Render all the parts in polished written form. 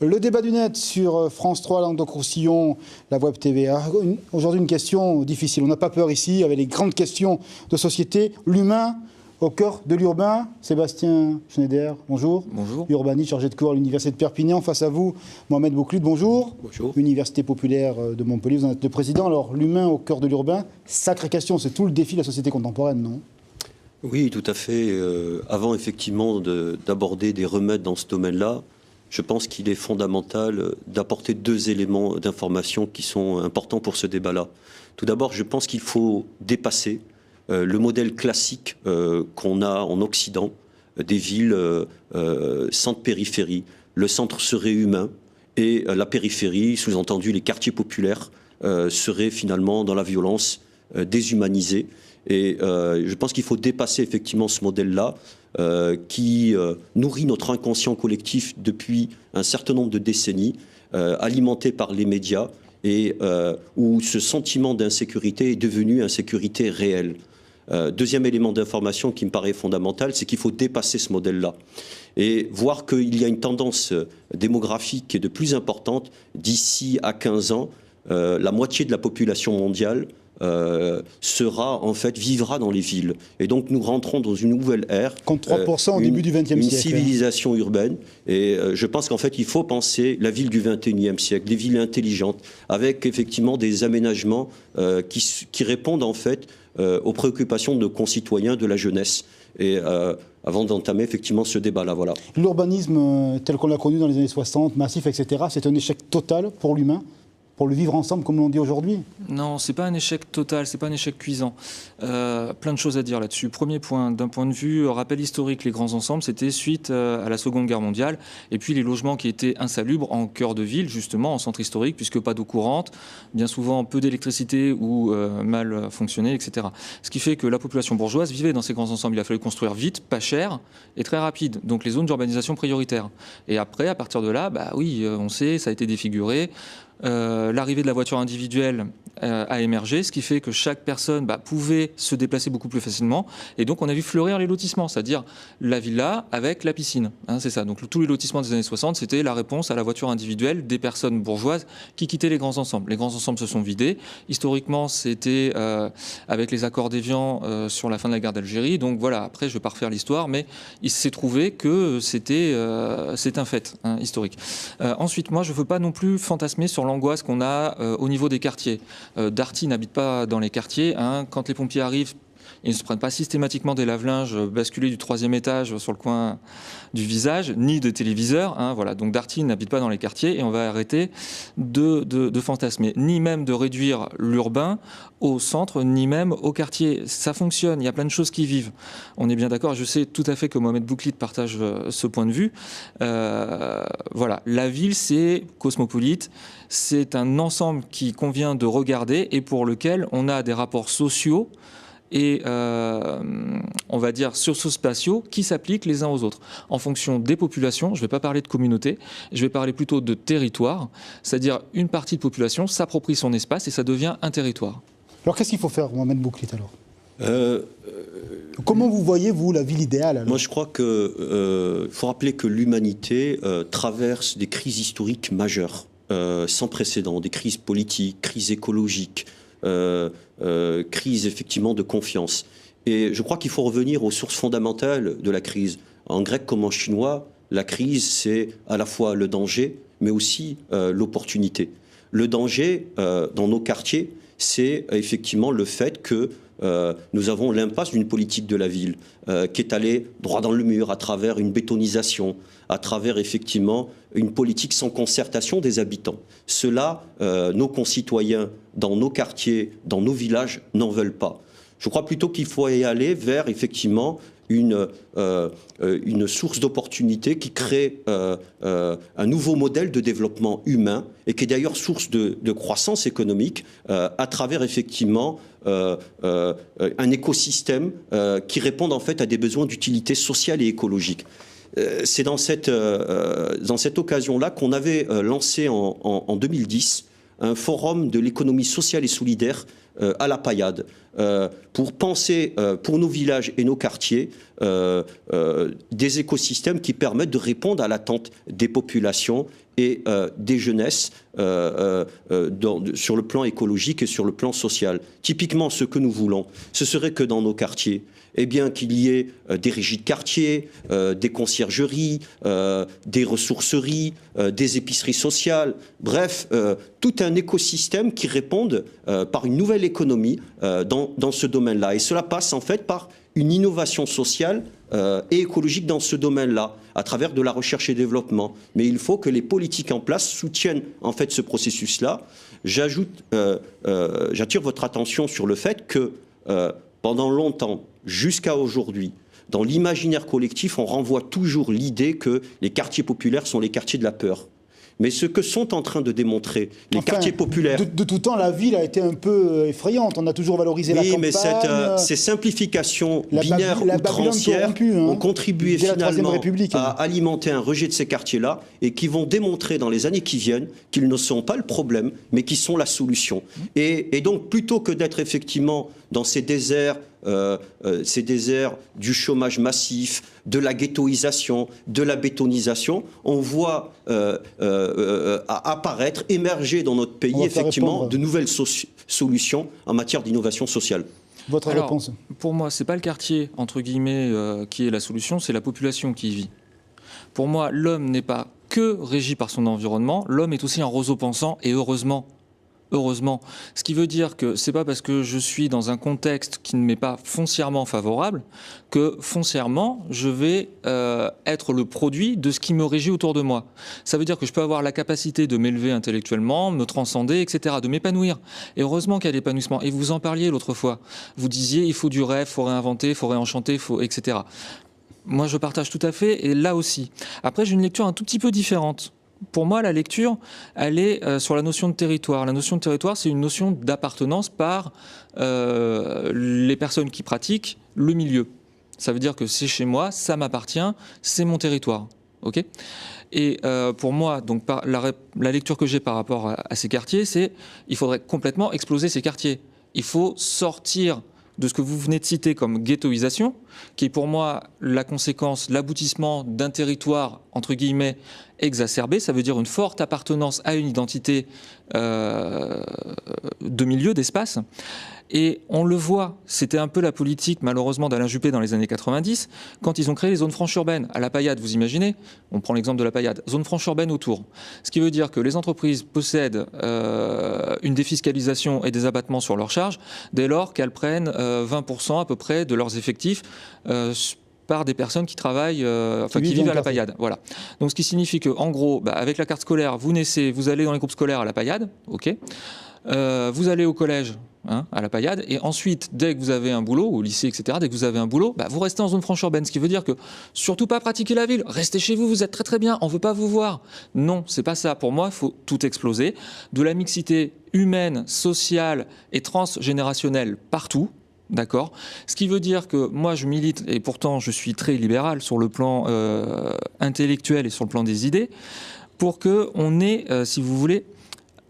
Le débat du net sur France 3, Languedoc-Roussillon, la Web TV. Aujourd'hui, une question difficile. On n'a pas peur ici, avec les grandes questions de société. L'humain au cœur de l'urbain. Sébastien Schneider, bonjour. Bonjour. Urbaniste, chargé de cours à l'Université de Perpignan. Face à vous, Mohamed Bouclid, bonjour. Bonjour. Université populaire de Montpellier, vous en êtes le président. Alors, l'humain au cœur de l'urbain, sacrée question, c'est tout le défi de la société contemporaine, non ? Oui, tout à fait. Avant effectivement d'aborder des remèdes dans ce domaine-là, je pense qu'il est fondamental d'apporter deux éléments d'information qui sont importants pour ce débat-là. Tout d'abord, je pense qu'il faut dépasser le modèle classique qu'on a en Occident, des villes centre-périphérie. Le centre serait humain et la périphérie, sous-entendu les quartiers populaires, seraient finalement dans la violence, déshumanisés. Et je pense qu'il faut dépasser effectivement ce modèle-là qui nourrit notre inconscient collectif depuis un certain nombre de décennies, alimenté par les médias et où ce sentiment d'insécurité est devenu insécurité réelle. Deuxième élément d'information qui me paraît fondamental, c'est qu'il faut dépasser ce modèle-là et voir qu'il y a une tendance démographique qui est de plus importante. D'ici à 15 ans, la moitié de la population mondiale vivra dans les villes. Et donc nous rentrons dans une nouvelle ère. Contre 3% au début du XXe siècle. Une civilisation urbaine. Et je pense qu'en fait, il faut penser la ville du XXIe siècle, des villes intelligentes, avec effectivement des aménagements qui répondent en fait aux préoccupations de nos concitoyens, de la jeunesse. Et avant d'entamer effectivement ce débat-là, voilà. L'urbanisme tel qu'on l'a connu dans les années 60, massif, etc., c'est un échec total pour l'humain ? Pour le vivre ensemble, comme l'on dit aujourd'hui? Non, c'est pas un échec total, c'est pas un échec cuisant. Plein de choses à dire là-dessus. Premier point, d'un point de vue rappel historique, les grands ensembles, c'était suite à la Seconde Guerre mondiale, et puis les logements qui étaient insalubres en cœur de ville, justement, en centre historique, puisque pas d'eau courante, bien souvent peu d'électricité ou mal fonctionné, etc. Ce qui fait que la population bourgeoise vivait dans ces grands ensembles. Il a fallu construire vite, pas cher et très rapide. Donc les zones d'urbanisation prioritaires. Et après, à partir de là, on sait, ça a été défiguré. L'arrivée de la voiture individuelle a émergé, ce qui fait que chaque personne pouvait se déplacer beaucoup plus facilement. Et donc, on a vu fleurir les lotissements, c'est-à-dire la villa avec la piscine. C'est ça. Donc, tous les lotissements des années 60, c'était la réponse à la voiture individuelle des personnes bourgeoises qui quittaient les grands ensembles. Les grands ensembles se sont vidés. Historiquement, c'était avec les accords d'Évian sur la fin de la guerre d'Algérie. Donc, voilà, après, je ne vais pas refaire l'histoire, mais il s'est trouvé que c'est un fait historique. Ensuite, moi, je ne veux pas non plus fantasmer sur l'angoisse qu'on a au niveau des quartiers. Darty n'habite pas dans les quartiers. Quand les pompiers arrivent, ils ne se prennent pas systématiquement des lave-linges basculés du 3e étage sur le coin du visage, ni de téléviseurs. Voilà. Donc Darty n'habite pas dans les quartiers et on va arrêter de fantasmer, ni même de réduire l'urbain au centre, ni même au quartier. Ça fonctionne, il y a plein de choses qui vivent. On est bien d'accord, je sais tout à fait que Mohamed Bouclid partage ce point de vue. Voilà. La ville, c'est cosmopolite, c'est un ensemble qui convient de regarder et pour lequel on a des rapports sociaux et on va dire socio-spatiaux qui s'appliquent les uns aux autres en fonction des populations. Je ne vais pas parler de communauté, je vais parler plutôt de territoire, c'est-à-dire une partie de population s'approprie son espace et ça devient un territoire. Alors qu'est-ce qu'il faut faire, Mohamed Bouclid, alors comment vous voyez, vous, la ville idéale alors? Moi, je crois qu'il faut rappeler que l'humanité traverse des crises historiques majeures, sans précédent, des crises politiques, crises écologiques, crise effectivement de confiance. Et je crois qu'il faut revenir aux sources fondamentales de la crise. En grec comme en chinois, la crise, c'est à la fois le danger, mais aussi l'opportunité. Le danger, dans nos quartiers, c'est effectivement le fait que nous avons l'impasse d'une politique de la ville qui est allée droit dans le mur à travers une bétonisation, à travers effectivement une politique sans concertation des habitants. Cela, nos concitoyens dans nos quartiers, dans nos villages n'en veulent pas. Je crois plutôt qu'il faut y aller vers effectivement une source d'opportunité qui crée un nouveau modèle de développement humain et qui est d'ailleurs source de croissance économique à travers effectivement un écosystème qui réponde en fait à des besoins d'utilité sociale et écologique. C'est dans cette occasion-là qu'on avait lancé en 2010 un forum de l'économie sociale et solidaire à la Paillade, pour penser pour nos villages et nos quartiers des écosystèmes qui permettent de répondre à l'attente des populations et des jeunesses sur le plan écologique et sur le plan social. Typiquement, ce que nous voulons, ce serait que dans nos quartiers, eh bien, qu'il y ait des régies de quartier, des conciergeries, des ressourceries, des épiceries sociales, bref, tout un écosystème qui réponde par une nouvelle économie dans ce domaine-là. Et cela passe en fait par une innovation sociale et écologique dans ce domaine-là, à travers de la recherche et développement. Mais il faut que les politiques en place soutiennent en fait ce processus-là. J'attire votre attention sur le fait que pendant longtemps, jusqu'à aujourd'hui, dans l'imaginaire collectif, on renvoie toujours l'idée que les quartiers populaires sont les quartiers de la peur. Mais ce que sont en train de démontrer les quartiers populaires... De tout temps, la ville a été un peu effrayante. On a toujours valorisé la campagne. Oui, mais ces simplifications binaires outrancières ont contribué finalement à alimenter un rejet de ces quartiers-là et qui vont démontrer dans les années qui viennent qu'ils ne sont pas le problème, mais qui sont la solution. Et donc, plutôt que d'être effectivement dans ces déserts du chômage massif, de la ghettoisation, de la bétonisation, on voit apparaître, émerger dans notre pays effectivement de nouvelles solutions en matière d'innovation sociale. Votre réponse ? Pour moi, ce n'est pas le quartier, entre guillemets, qui est la solution, c'est la population qui y vit. Pour moi, l'homme n'est pas que régi par son environnement, l'homme est aussi un roseau pensant, et heureusement. Heureusement. Ce qui veut dire que c'est pas parce que je suis dans un contexte qui ne m'est pas foncièrement favorable que foncièrement je vais être le produit de ce qui me régit autour de moi. Ça veut dire que je peux avoir la capacité de m'élever intellectuellement, me transcender, etc., de m'épanouir. Et heureusement qu'il y a l'épanouissement. Et vous en parliez l'autre fois. Vous disiez il faut du rêve, il faut réinventer, il faut réenchanter, etc. Moi je partage tout à fait, et là aussi. Après j'ai une lecture un tout petit peu différente. Pour moi, la lecture, elle est sur la notion de territoire. La notion de territoire, c'est une notion d'appartenance par les personnes qui pratiquent le milieu. Ça veut dire que c'est chez moi, ça m'appartient, c'est mon territoire. Okay ? Et pour moi, donc, la lecture que j'ai par rapport à ces quartiers, c'est qu'il faudrait complètement exploser ces quartiers. Il faut sortir de ce que vous venez de citer comme ghettoisation, qui est pour moi la conséquence, l'aboutissement d'un territoire, entre guillemets, exacerbé. Ça veut dire une forte appartenance à une identité de milieu, d'espace. Et on le voit, c'était un peu la politique, malheureusement, d'Alain Juppé dans les années 90, quand ils ont créé les zones franches urbaines. À la Paillade, vous imaginez ? On prend l'exemple de la Paillade. Zone franche urbaine autour. Ce qui veut dire que les entreprises possèdent une défiscalisation et des abattements sur leurs charges, dès lors qu'elles prennent 20% à peu près de leurs effectifs par des personnes qui travaillent, qui vivent à la Paillade. Voilà. Donc ce qui signifie que, en gros, avec la carte scolaire, vous naissez, vous allez dans les groupes scolaires à la Paillade, ok. Vous allez au collège, à la Paillade, et ensuite, dès que vous avez un boulot, au lycée, etc., dès que vous avez un boulot, vous restez en zone franche urbaine, ce qui veut dire que, surtout pas pratiquer la ville, restez chez vous, vous êtes très très bien, on veut pas vous voir. Non, c'est pas ça. Pour moi, il faut tout exploser. De la mixité humaine, sociale et transgénérationnelle partout. D'accord. Ce qui veut dire que moi je milite, et pourtant je suis très libéral sur le plan intellectuel et sur le plan des idées, pour qu'on ait, si vous voulez,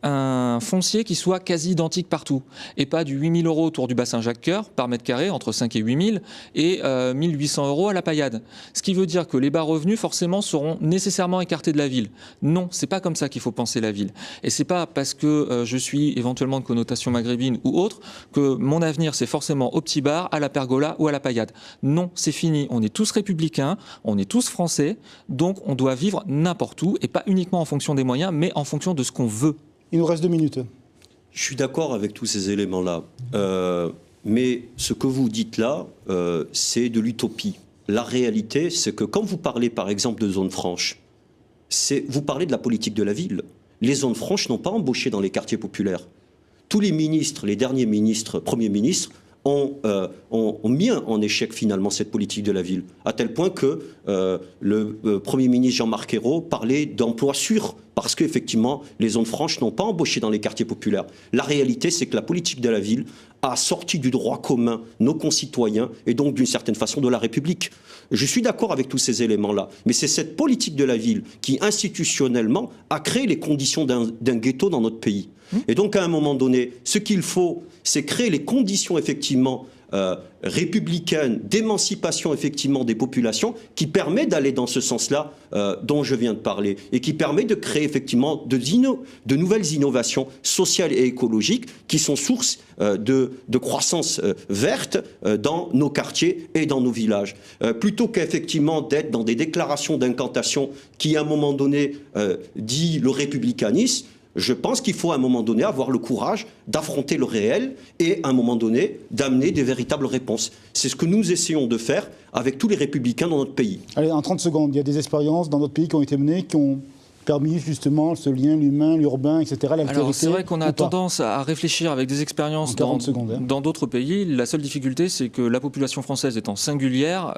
un foncier qui soit quasi identique partout, et pas du 8 000 € autour du bassin Jacques-Cœur par mètre carré, entre 5 et 8 000, et 1 800 € à la Paillade. Ce qui veut dire que les bas revenus, forcément, seront nécessairement écartés de la ville. Non, c'est pas comme ça qu'il faut penser la ville. Et c'est pas parce que je suis éventuellement de connotation maghrébine ou autre que mon avenir, c'est forcément au Petit Bar, à la Pergola ou à la Paillade. Non, c'est fini. On est tous républicains, on est tous français, donc on doit vivre n'importe où, et pas uniquement en fonction des moyens, mais en fonction de ce qu'on veut. Il nous reste 2 minutes. Je suis d'accord avec tous ces éléments-là. Mais ce que vous dites là, c'est de l'utopie. La réalité, c'est que quand vous parlez, par exemple, de zones franches, vous parlez de la politique de la ville. Les zones franches n'ont pas embauché dans les quartiers populaires. Tous les ministres, les derniers ministres, premiers ministres, ont mis en échec finalement cette politique de la ville, à tel point que le Premier ministre Jean-Marc Ayrault parlait d'emploi sûr, parce qu'effectivement, les zones franches n'ont pas embauché dans les quartiers populaires. La réalité, c'est que la politique de la ville a sorti du droit commun nos concitoyens, et donc d'une certaine façon de la République. Je suis d'accord avec tous ces éléments-là, mais c'est cette politique de la ville qui, institutionnellement, a créé les conditions d'un ghetto dans notre pays. Et donc, à un moment donné, ce qu'il faut, c'est créer les conditions, effectivement, républicaine d'émancipation effectivement des populations qui permet d'aller dans ce sens-là dont je viens de parler et qui permet de créer effectivement de nouvelles innovations sociales et écologiques qui sont source de croissance verte dans nos quartiers et dans nos villages. Plutôt qu'effectivement d'être dans des déclarations d'incantation qui à un moment donné dit le républicanisme, je pense qu'il faut à un moment donné avoir le courage d'affronter le réel et à un moment donné d'amener des véritables réponses. C'est ce que nous essayons de faire avec tous les républicains dans notre pays. Allez, en 30 secondes, il y a des expériences dans d'autres pays qui ont été menées, qui ont permis justement ce lien, l'humain, l'urbain, etc. Alors c'est vrai qu'on a tendance à réfléchir avec des expériences dans d'autres pays. La seule difficulté, c'est que la population française étant singulière,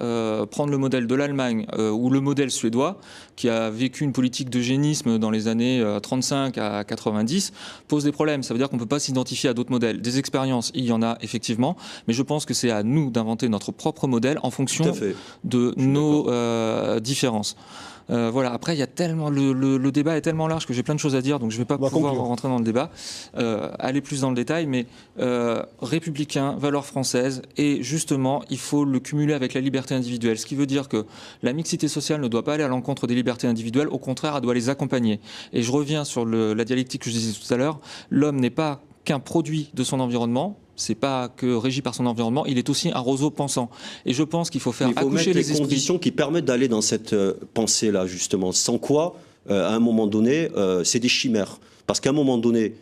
prendre le modèle de l'Allemagne ou le modèle suédois, qui a vécu une politique d'eugénisme dans les années 35 à 90, pose des problèmes. Ça veut dire qu'on ne peut pas s'identifier à d'autres modèles. Des expériences, il y en a effectivement, mais je pense que c'est à nous d'inventer notre propre modèle en fonction de nos différences. Voilà. Après, il y a tellement le débat est tellement large que j'ai plein de choses à dire, donc je ne vais pas pouvoir rentrer dans le débat, aller plus dans le détail, mais républicain, valeurs françaises, et justement, il faut le cumuler avec la liberté individuelle, ce qui veut dire que la mixité sociale ne doit pas aller à l'encontre des libertés individuelles, au contraire, elle doit les accompagner. Et je reviens sur la dialectique que je disais tout à l'heure, l'homme n'est pas qu'un produit de son environnement. C'est pas que régi par son environnement, il est aussi un roseau pensant. Et je pense qu'il faut faire accoucher les esprits. Il faut mettre les conditions qui permettent d'aller dans cette pensée-là, justement. Sans quoi, à un moment donné, c'est des chimères. Parce qu'à un moment donné,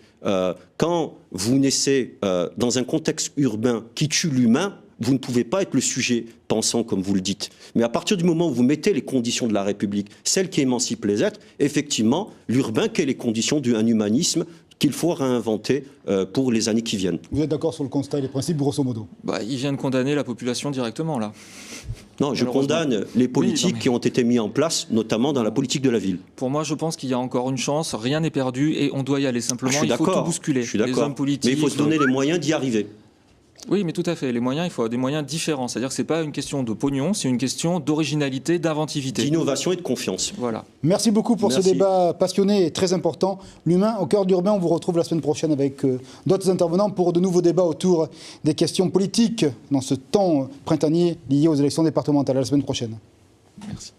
quand vous naissez dans un contexte urbain qui tue l'humain, vous ne pouvez pas être le sujet pensant comme vous le dites. Mais à partir du moment où vous mettez les conditions de la République, celles qui émancipent les êtres, effectivement, l'urbain crée les conditions d'un humanisme qu'il faut réinventer pour les années qui viennent. Vous êtes d'accord sur le constat et les principes, grosso modo? Il vient de condamner la population directement, là. Non, je condamne les politiques qui ont été mises en place, notamment dans la politique de la ville. Pour moi, je pense qu'il y a encore une chance, rien n'est perdu et on doit y aller simplement. Il faut tout bousculer. Je suis d'accord. Les hommes politiques, mais il faut se donner les moyens d'y arriver. Oui, mais tout à fait. Les moyens, il faut des moyens différents. C'est-à-dire que ce n'est pas une question de pognon, c'est une question d'originalité, d'inventivité. D'innovation et de confiance. Voilà. Merci beaucoup pour ce débat passionné et très important. L'humain au cœur d'Urbain, on vous retrouve la semaine prochaine avec d'autres intervenants pour de nouveaux débats autour des questions politiques dans ce temps printanier lié aux élections départementales. À la semaine prochaine. Merci.